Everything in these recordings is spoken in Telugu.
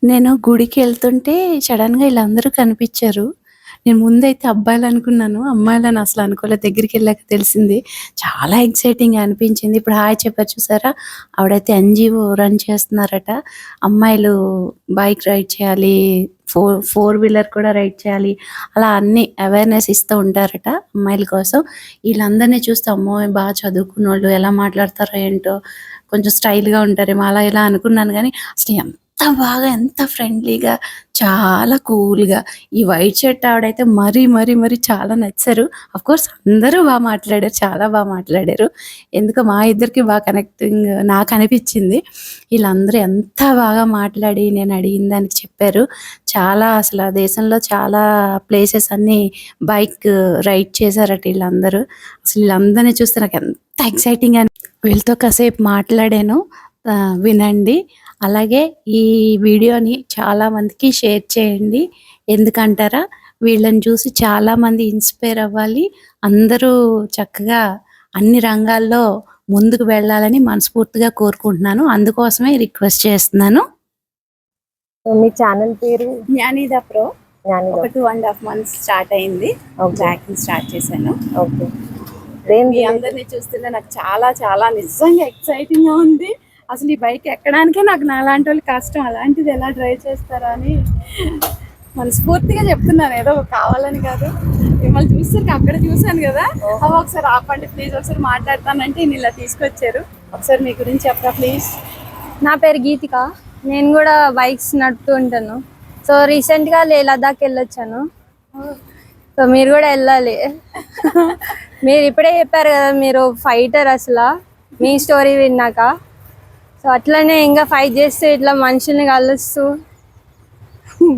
నేను గుడికెళ్తుంటే సడెన్‌గా ఈళ్ళందరూ కనిపిచ్చారు. నేను ముందైతే అబ్బాయిలనుకున్నాను. అమ్మాయిలని అసలు అనుకోలేదు. దగ్గరికెళ్ళాక తెలిసింది. చాలా ఎక్సైటింగ్‌గా అనిపించింది. ఇప్పుడు హాయ్ చెప్పారు చూసారా? ఆవిడైతే ఎన్‌జీఓ రన్ చేస్తున్నారట. అమ్మాయిలు బైక్ రైడ్ చేయాలి, ఫోర్ వీలర్ కూడా రైడ్ చేయాలి. అలా అన్నీ అవేర్‌నెస్ ఇస్తూ ఉంటారట అమ్మాయిల కోసం. ఈళ్ళందరిని చూస్తే అమ్మో! బాగా చదువుకున్నోళ్ళు ఎలా మాట్లాడతారో ఏంటో, కొంచెం స్టైల్‌గా ఉంటారేమో అలా ఇలా అనుకున్నాను గానీ అసలు ఎంత బాగా, ఎంత ఫ్రెండ్లీగా, చాలా కూల్‌గా ఈ వైట్ షర్ట్ ఆవిడైతే మరీ చాలా నచ్చారు. ఆఫ్‌కోర్స్ అందరూ మాట్లాడారు. చాలా మాట్లాడారు. ఎందుకో మా ఇద్దరికి కనెక్టింగ్ నాకనిపిచ్చింది. ఈళ్ళందరూ ఎంత బాగా మాట్లాడి నేను అడిగిన దానికి చెప్పారు. చాలా అసల దేశంలో చాలా ప్లేసెస్ అన్నీ బైక్ రైడ్ చేశారట ఈళ్ళందరూ. అసలు ఈళ్ళందరిని చూస్తే నాకెంత ఎక్సైటింగ్ వీళ్ళతో కాసేపు మాట్లాడాను. వినండి. అలాగే ఈ వీడియోని చాలామందికి షేర్ చేయండి. ఎందుకంటారా? వీళ్ళని చూసి చాలామంది ఇన్‌స్పైర్ అవ్వాలి. అందరూ చక్కగా అన్ని రంగాల్లో ముందుకు వెళ్ళాలని మనస్ఫూర్తిగా కోరుకుంటున్నాను. అందుకోసమే రిక్వెస్ట్ చేస్తున్నాను. మీ ఛానల్ పేరు? జ్ఞానిదా ప్రో. జ్ఞానిదా. ఒక 2.5 మంత్స్ స్టార్ట్ అయింది. బ్యాకింగ్ స్టార్ట్ చేశాను. ఓకే. మీ అందరిని చూస్తుంటే నాకు చాలా నిజంగా ఎక్సైటింగ్‌గా ఉంది. అసలు ఈ బైక్ ఎక్కడానికే నాకు నాలాంటి వాళ్ళు కష్టం. అలాంటిది ఎలా డ్రైవ్ చేస్తారా అని మనస్ఫూర్తిగా చెప్తున్నాను. ఏదో కావాలని కాదు. మిమ్మల్ని చూస్తే అక్కడ చూశాను కదా, ఒకసారి ఆపండి ప్లీజ్, ఒకసారి మాట్లాడతానంటే ఈయన ఇలా తీసుకొచ్చారు. ఒకసారి మీ గురించి చెప్పరా ప్లీజ్. నా పేరు గీతిక. నేను కూడా బైక్స్ నడుపుతూ ఉంటాను. సో రీసెంట్గా లేహ్ లదాఖ్ వెళ్ళొచ్చాను. సో మీరు కూడా వెళ్ళాలి. మీరు ఇప్పుడే చెప్పారు కదా మీరు ఫైటర్, అసలు మీ స్టోరీ విన్నాక. సో అట్లనే ఇంకా ఫైట్ చేస్తూ ఇట్లా మనుషుల్ని కలుస్తూ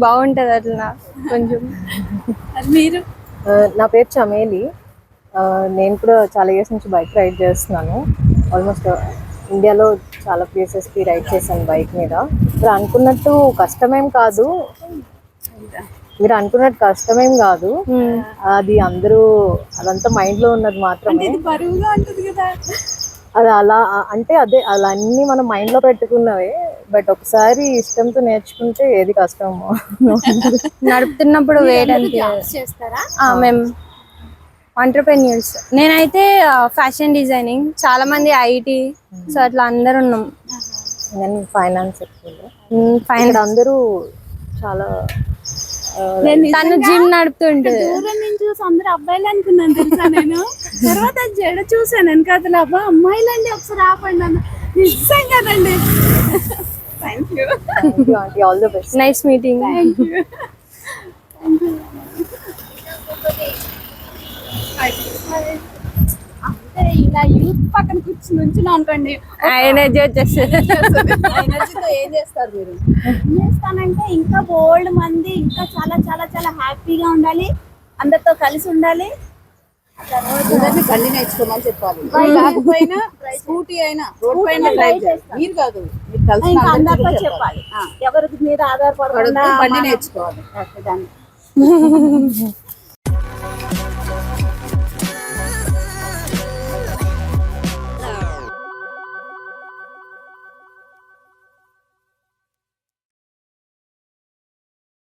బాగుంటుంది అట్లా కొంచెం. మీరు? నా పేరు చమేలి. నేను కూడా చాలా ఇయర్స్ నుంచి బైక్ రైడ్ చేస్తున్నాను. ఆల్మోస్ట్ ఇండియాలో చాలా ప్లేసెస్కి రైడ్ చేశాను బైక్ మీద. మీరు అనుకున్నట్టు కష్టమేం కాదు. అది అందరూ అదంతా మైండ్లో ఉన్నది మాత్రమే. బరువుగా ఉంటుంది కదా అది. అలా అంటే అదే అలా అన్నీ మనం మైండ్లో పెట్టుకున్నవే. బట్ ఒకసారి ఇష్టంతో నేర్చుకుంటే ఏది కష్టమో. నడుపుతున్నప్పుడు వేయడానికి చేస్తారా? మేము ఎంటర్‌ప్రెన్యూర్స్. నేనైతే ఫ్యాషన్ డిజైనింగ్, చాలా మంది ఐటీ, సో అట్లా అందరు ఉన్నాం. నేను ఫైనాన్స్ సెక్టర్లో. అందరూ చాలా తను జిమ్ నడుపుతుంటుంది. దూరం నుంచి చూసి అందరూ అబ్బాయిలు అనుకున్నాను తెలుసా నేను. తర్వాత జడ చూసాను వెనకాతల, అబ్బా అమ్మాయిలండి ఒకసారి ఆపండి అన్న. నిజం కదండి. Thank you aunty. All the best. Nice meeting. Thank you. అంటే ఇలా యూత్ పక్కన కూర్చుని నుంచున్నా అనుకోండి, ఎనర్జీ వచ్చేస్తుంది. ఎనర్జీతో ఏం చేస్తారు మీరు? ఏం చేస్తానంటే ఇంకా బోల్డ్ మంది, ఇంకా చాలా హ్యాపీగా ఉండాలి, అందరితో కలిసి ఉండాలి. అందరినీ బండి నేర్చుకోమని చెప్పాలి. కాకపోయినా స్కూటీ అయినా రోడ్ పైన డ్రైవ్ చేస్తారు. మీరు కాదు, మీరు కలిసి ఇంకా అందరితో చెప్పాలి. ఎవరికి మీద ఆధారపడకుండా బండి నేర్చుకోవాలి. దాన్ని